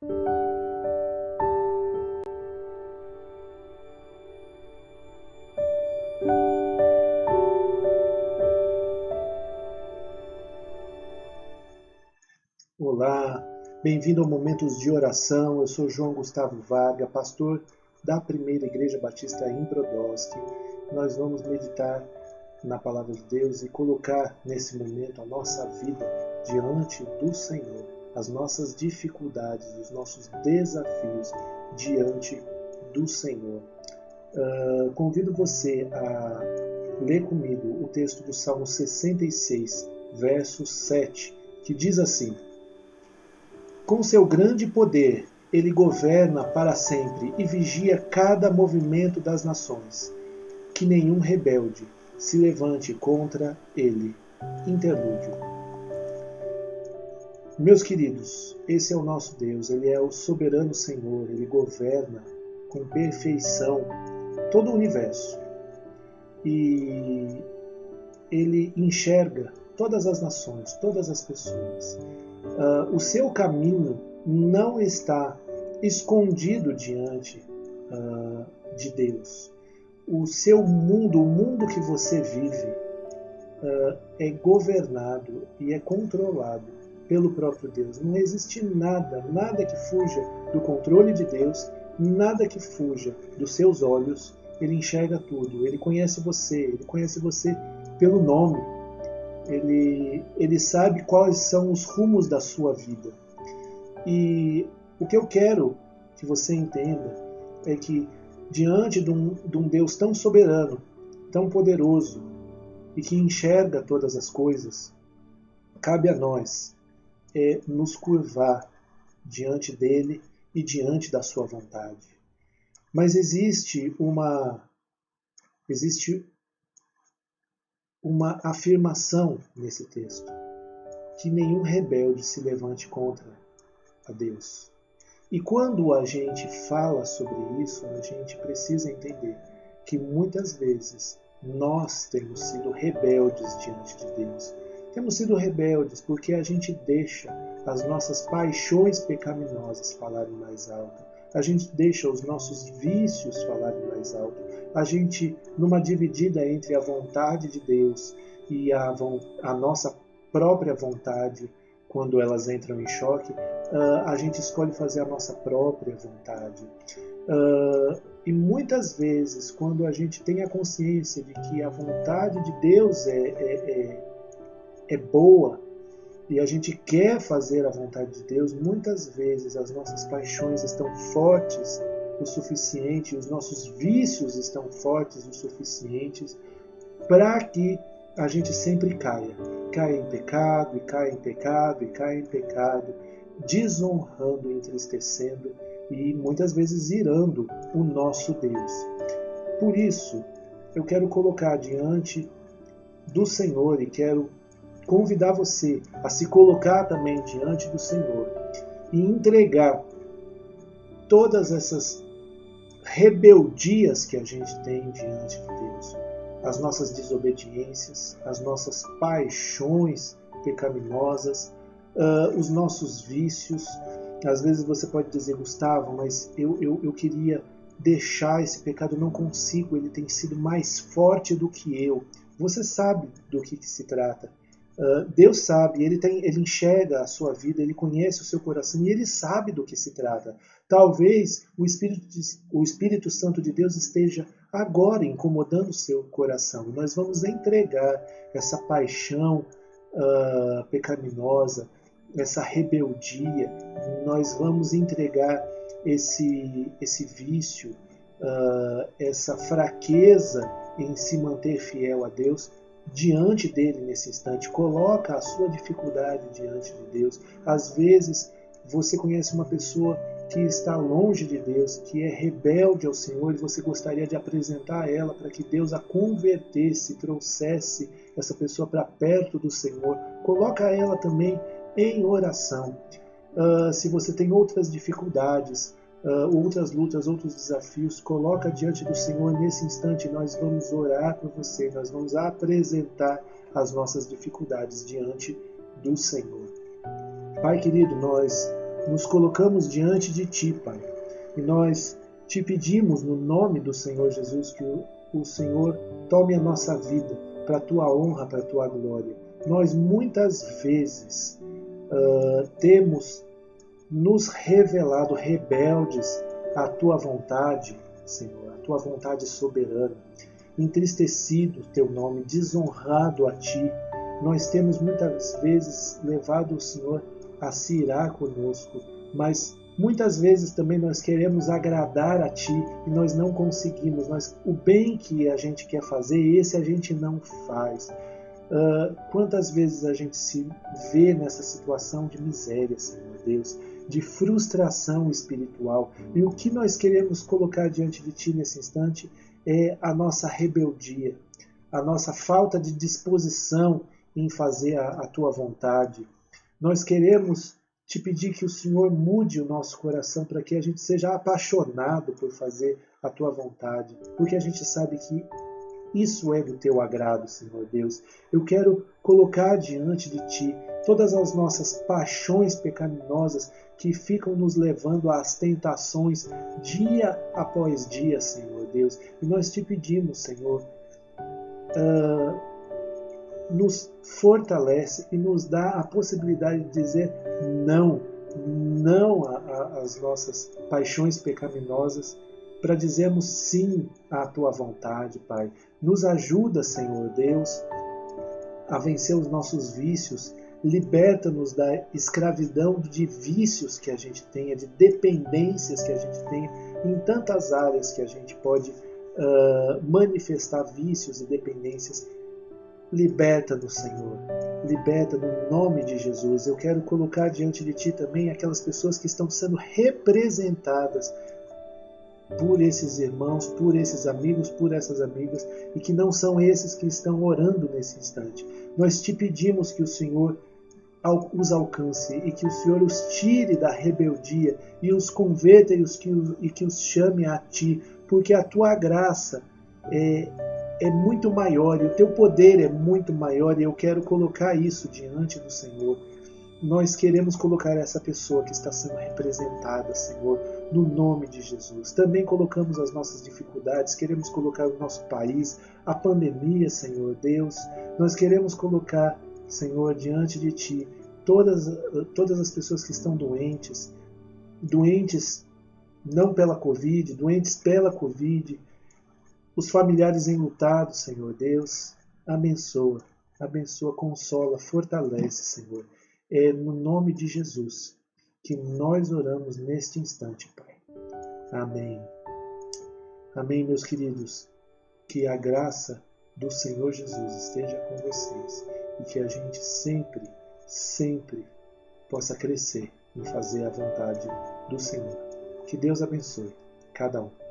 Olá, bem-vindo ao Momentos de Oração. Eu sou João Gustavo Varga, pastor da Primeira Igreja Batista em Brodowski. Nós vamos meditar na Palavra de Deus e colocar nesse momento a nossa vida diante do Senhor, as nossas dificuldades, os nossos desafios diante do Senhor. Convido você a ler comigo o texto do Salmo 66, verso 7, que diz assim: Com seu grande poder, ele governa para sempre e vigia cada movimento das nações. Que nenhum rebelde se levante contra ele. Interlúdio. Meus queridos, esse é o nosso Deus, ele é o soberano Senhor, ele governa com perfeição todo o universo. E ele enxerga todas as nações, todas as pessoas. O seu caminho não está escondido diante de Deus. O seu mundo, o mundo que você vive, é governado e é controlado pelo próprio Deus. Não existe nada que fuja do controle de Deus, nada que fuja dos seus olhos. Ele enxerga tudo, ele conhece você pelo nome. Ele sabe quais são os rumos da sua vida. E o que eu quero que você entenda é que diante de um Deus tão soberano, tão poderoso e que enxerga todas as coisas, cabe a nós nos curvar diante dele e diante da sua vontade. Mas existe uma afirmação nesse texto: que nenhum rebelde se levante contra a Deus. E quando a gente fala sobre isso, a gente precisa entender que muitas vezes nós temos sido rebeldes diante de Deus. Temos sido rebeldes porque a gente deixa as nossas paixões pecaminosas falarem mais alto. A gente deixa os nossos vícios falarem mais alto. A gente, numa dividida entre a vontade de Deus e a nossa própria vontade, quando elas entram em choque, a gente escolhe fazer a nossa própria vontade. E muitas vezes, quando a gente tem a consciência de que a vontade de Deus é boa, e a gente quer fazer a vontade de Deus, muitas vezes as nossas paixões estão fortes o suficiente, os nossos vícios estão fortes o suficientes para que a gente sempre caia em pecado, e caia em pecado, e caia em pecado, desonrando, entristecendo e muitas vezes irando o nosso Deus. Por isso, eu quero colocar diante do Senhor e quero convidar você a se colocar também diante do Senhor e entregar todas essas rebeldias que a gente tem diante de Deus, as nossas desobediências, as nossas paixões pecaminosas, os nossos vícios. Às vezes você pode dizer: Gustavo, mas eu queria deixar esse pecado, não consigo, ele tem sido mais forte do que eu. Você sabe do que se trata. Deus sabe, ele enxerga a sua vida, ele conhece o seu coração e ele sabe do que se trata. Talvez o Espírito Santo de Deus esteja agora incomodando o seu coração. E nós vamos entregar essa paixão pecaminosa, essa rebeldia, nós vamos entregar esse vício, essa fraqueza em se manter fiel a Deus diante dele nesse instante. Coloca a sua dificuldade diante de Deus. Às vezes você conhece uma pessoa que está longe de Deus, que é rebelde ao Senhor, e você gostaria de apresentar ela para que Deus a convertesse, trouxesse essa pessoa para perto do Senhor. Coloca ela também em oração. Se você tem outras dificuldades, outras lutas, outros desafios, coloca diante do Senhor nesse instante. Nós vamos orar por você, nós vamos apresentar as nossas dificuldades diante do Senhor. Pai querido, nós nos colocamos diante de Ti, Pai. E nós Te pedimos, no nome do Senhor Jesus, que o Senhor tome a nossa vida para a Tua honra, para a Tua glória. Nós muitas vezes temos nos revelado rebeldes à Tua vontade, Senhor, à Tua vontade soberana, entristecido Teu nome, desonrado a Ti. Nós temos muitas vezes levado o Senhor a se irar conosco, mas muitas vezes também nós queremos agradar a Ti e nós não conseguimos. O bem que a gente quer fazer, esse a gente não faz. Quantas vezes a gente se vê nessa situação de miséria, Senhor Deus, de frustração espiritual. E o que nós queremos colocar diante de Ti nesse instante é a nossa rebeldia, a nossa falta de disposição em fazer a Tua vontade. Nós queremos Te pedir que o Senhor mude o nosso coração para que a gente seja apaixonado por fazer a Tua vontade, porque a gente sabe que isso é do Teu agrado, Senhor Deus. Eu quero colocar diante de Ti todas as nossas paixões pecaminosas que ficam nos levando às tentações dia após dia, Senhor Deus. E nós Te pedimos, Senhor, nos fortalece e nos dá a possibilidade de dizer não às nossas paixões pecaminosas, para dizermos sim à Tua vontade, Pai. Nos ajuda, Senhor Deus, a vencer os nossos vícios, liberta-nos da escravidão de vícios que a gente tenha, de dependências que a gente tenha, em tantas áreas que a gente pode manifestar vícios e dependências. Liberta-nos, Senhor. Liberta no nome de Jesus. Eu quero colocar diante de Ti também aquelas pessoas que estão sendo representadas por esses irmãos, por esses amigos, por essas amigas, e que não são esses que estão orando nesse instante. Nós Te pedimos que o Senhor os alcance e que o Senhor os tire da rebeldia e os converta e que os chame a Ti, porque a Tua graça é muito maior e o Teu poder é muito maior, e eu quero colocar isso diante do Senhor. Nós queremos colocar essa pessoa que está sendo representada, Senhor, no nome de Jesus. Também colocamos as nossas dificuldades, queremos colocar o nosso país, a pandemia, Senhor Deus. Nós queremos colocar, Senhor, diante de Ti todas as pessoas que estão doentes não pela Covid, doentes pela Covid, os familiares enlutados, Senhor Deus. Abençoa, consola, fortalece, Senhor. É no nome de Jesus que nós oramos neste instante, Pai. Amém. Amém, meus queridos. Que a graça do Senhor Jesus esteja com vocês e que a gente sempre, sempre possa crescer em fazer a vontade do Senhor. Que Deus abençoe cada um.